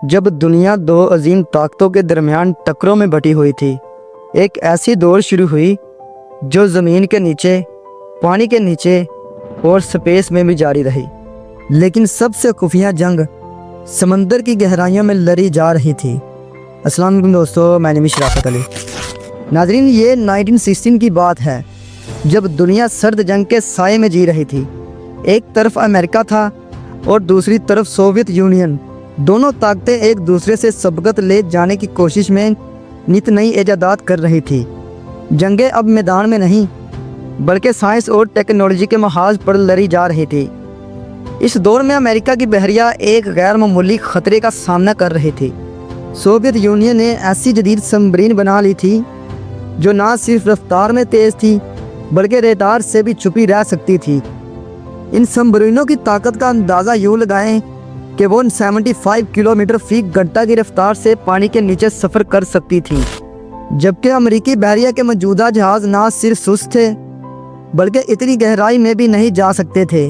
جب دنیا دو عظیم طاقتوں کے درمیان ٹکروں میں بٹی ہوئی تھی، ایک ایسی دوڑ شروع ہوئی جو زمین کے نیچے، پانی کے نیچے اور سپیس میں بھی جاری رہی۔ لیکن سب سے خفیہ جنگ سمندر کی گہرائیوں میں لڑی جا رہی تھی۔ السلام علیکم دوستو، میں نام شرافت علی۔ ناظرین، یہ 1916 کی بات ہے، جب دنیا سرد جنگ کے سائے میں جی رہی تھی۔ ایک طرف امریکہ تھا اور دوسری طرف سوویت یونین۔ دونوں طاقتیں ایک دوسرے سے سبقت لے جانے کی کوشش میں نت نئی ایجادات کر رہی تھی۔ جنگیں اب میدان میں نہیں بلکہ سائنس اور ٹیکنالوجی کے محاذ پر لڑی جا رہی تھی۔ اس دور میں امریکہ کی بحریہ ایک غیر معمولی خطرے کا سامنا کر رہی تھی۔ سوویت یونین نے ایسی جدید سبمرین بنا لی تھی جو نہ صرف رفتار میں تیز تھی بلکہ ریڈار سے بھی چھپی رہ سکتی تھی۔ ان سبمرینوں کی طاقت کا اندازہ یوں لگائیں کہ وہ 75 کلومیٹر فی گھنٹہ کی رفتار سے پانی کے نیچے سفر کر سکتی تھی، جبکہ امریکی بحریہ کے موجودہ جہاز نہ صرف سست تھے بلکہ اتنی گہرائی میں بھی نہیں جا سکتے تھے۔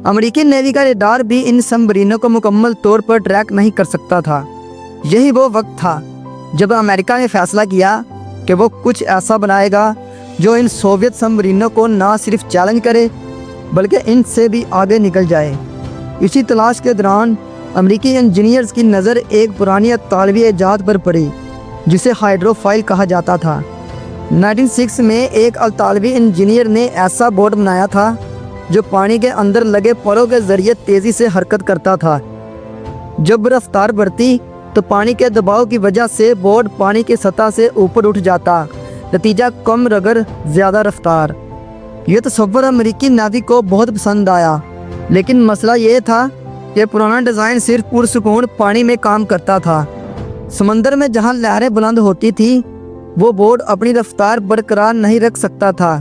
امریکی نیوی کا ریڈار بھی ان سبمرینوں کو مکمل طور پر ٹریک نہیں کر سکتا تھا۔ یہی وہ وقت تھا جب امریکہ نے فیصلہ کیا کہ وہ کچھ ایسا بنائے گا جو ان سوویت سبمرینوں کو نہ صرف چیلنج کرے بلکہ ان سے بھی آگے نکل جائے۔ اسی تلاش کے دوران امریکی انجینئرز کی نظر ایک پرانی اطالوی ایجاد پر پڑی جسے ہائیڈروفائل کہا جاتا تھا۔ 1906 میں ایک اطالوی انجینئر نے ایسا بوٹ بنایا تھا جو پانی کے اندر لگے پروں کے ذریعے تیزی سے حرکت کرتا تھا۔ جب رفتار بڑھتی تو پانی کے دباؤ کی وجہ سے بوٹ پانی کی سطح سے اوپر اٹھ جاتا، نتیجہ کم رگر زیادہ رفتار۔ یہ تصور امریکی نیوی کو بہت پسند آیا، لیکن مسئلہ یہ تھا کہ پرانا ڈیزائن صرف پرسکون پانی میں کام کرتا تھا۔ سمندر میں جہاں لہریں بلند ہوتی تھیں وہ بوٹ اپنی رفتار برقرار نہیں رکھ سکتا تھا۔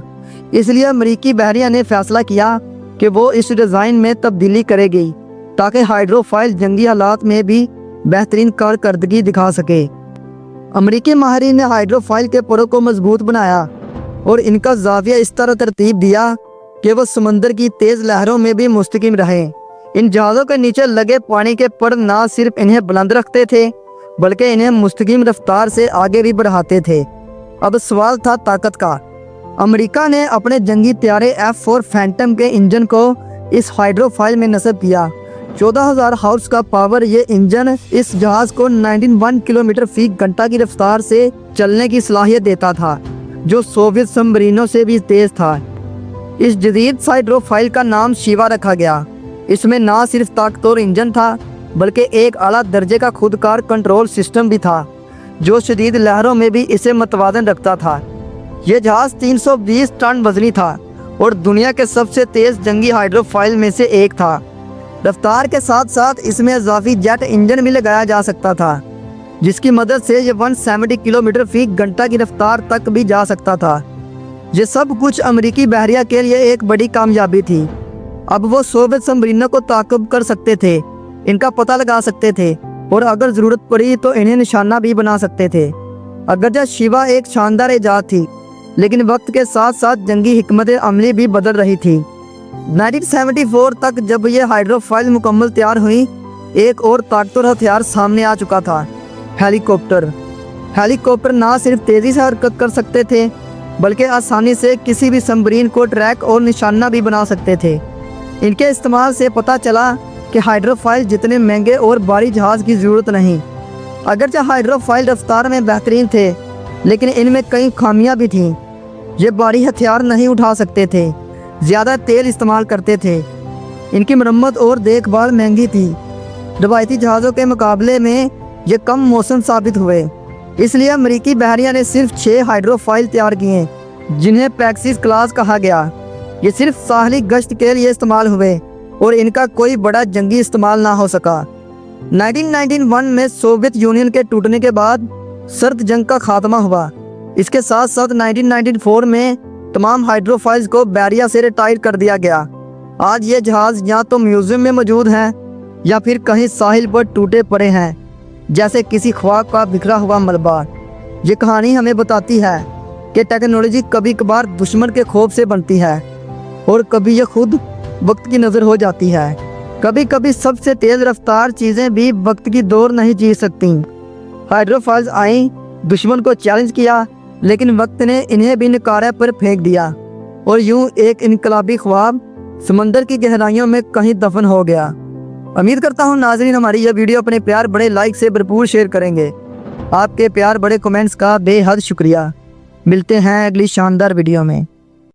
اس لیے امریکی بحریہ نے فیصلہ کیا کہ وہ اس ڈیزائن میں تبدیلی کرے گی تاکہ ہائیڈروفائل جنگی حالات میں بھی بہترین کارکردگی دکھا سکے۔ امریکی ماہرین نے ہائیڈروفائل کے پروں کو مضبوط بنایا اور ان کا زاویہ اس طرح ترتیب دیا کہ وہ سمندر کی تیز لہروں میں بھی مستقیم رہیں۔ ان جہازوں کے نیچے لگے پانی کے پر نہ صرف انہیں بلند رکھتے تھے بلکہ انہیں مستقیم رفتار سے آگے بھی بڑھاتے تھے۔ اب سوال تھا طاقت کا۔ امریکہ نے اپنے جنگی طیارے F4 فینٹم کے انجن کو اس ہائیڈروفائل میں نصب کیا۔ 14,000 ہارس کا پاور یہ انجن اس جہاز کو 91 کلومیٹر فی گھنٹہ کی رفتار سے چلنے کی صلاحیت دیتا تھا، جو سوویت سبمرینوں سے بھی تیز تھا۔ اس جدید ہائیڈروفائل کا نام شیوا رکھا گیا۔ اس میں نہ صرف طاقتور انجن تھا بلکہ ایک اعلیٰ درجے کا خودکار کنٹرول سسٹم بھی تھا جو شدید لہروں میں بھی اسے متوازن رکھتا تھا۔ یہ جہاز 320 ٹن وزنی تھا اور دنیا کے سب سے تیز جنگی ہائیڈروفائل میں سے ایک تھا۔ رفتار کے ساتھ ساتھ اس میں اضافی جیٹ انجن بھی لگایا جا سکتا تھا جس کی مدد سے یہ 170 کلومیٹر فی گھنٹہ کی رفتار تک بھی جا سکتا تھا۔ یہ سب کچھ امریکی بحریہ کے لیے ایک بڑی کامیابی تھی۔ اب وہ سوویت سبمرینوں کو تعقب کر سکتے تھے، ان کا پتہ لگا سکتے تھے اور اگر ضرورت پڑی تو انہیں نشانہ بھی بنا سکتے تھے۔ اگرچہ شیوا ایک شاندار ایجاد تھی لیکن وقت کے ساتھ ساتھ جنگی حکمت عملی بھی بدل رہی تھی۔ 1974 تک جب یہ ہائیڈروفائل مکمل تیار ہوئی، ایک اور طاقتور ہتھیار سامنے آ چکا تھا: ہیلی کاپٹر۔ ہیلی کاپٹر نہ صرف تیزی سے حرکت کر سکتے تھے بلکہ آسانی سے کسی بھی سبمرین کو ٹریک اور نشانہ بھی بنا سکتے تھے۔ ان کے استعمال سے پتہ چلا کہ ہائیڈروفائل جتنے مہنگے اور بھاری جہاز کی ضرورت نہیں۔ اگرچہ ہائیڈروفائل رفتار میں بہترین تھے لیکن ان میں کئی خامیاں بھی تھیں۔ یہ بھاری ہتھیار نہیں اٹھا سکتے تھے، زیادہ تیل استعمال کرتے تھے، ان کی مرمت اور دیکھ بھال مہنگی تھی۔ روایتی جہازوں کے مقابلے میں یہ کم موسم ثابت ہوئے، اس لیے امریکی بحریہ نے صرف 6 ہائیڈروفائل تیار کیے جنہیں پیکسس کلاس کہا گیا۔ یہ صرف ساحلی گشت کے لیے استعمال ہوئے اور ان کا کوئی بڑا جنگی استعمال نہ ہو سکا۔ 1991 میں سوویت یونین کے ٹوٹنے کے بعد سرد جنگ کا خاتمہ ہوا۔ اس کے ساتھ ساتھ 1994 میں تمام ہائیڈروفائلز کو بحریہ سے ریٹائر کر دیا گیا۔ آج یہ جہاز یا تو میوزیم میں موجود ہیں یا پھر کہیں ساحل پر ٹوٹے پڑے ہیں جیسے کسی خواب کا بکھرا ہوا ملبہ۔ یہ کہانی ہمیں بتاتی ہے کہ ٹیکنالوجی کبھی کبھار دشمن کے خوف سے بنتی ہے اور کبھی یہ خود وقت کی نظر ہو جاتی ہے۔ کبھی کبھی سب سے تیز رفتار چیزیں بھی وقت کی دوڑ نہیں جیت سکتی۔ ہائیڈروفائلز آئیں، دشمن کو چیلنج کیا، لیکن وقت نے انہیں بھی نکارے پر پھینک دیا، اور یوں ایک انقلابی خواب سمندر کی گہرائیوں میں کہیں دفن ہو گیا۔ امید کرتا ہوں ناظرین ہماری یہ ویڈیو اپنے پیار بڑے لائک سے بھرپور شیئر کریں گے۔ آپ کے پیار بڑے کمنٹس کا بے حد شکریہ۔ ملتے ہیں اگلی شاندار ویڈیو میں۔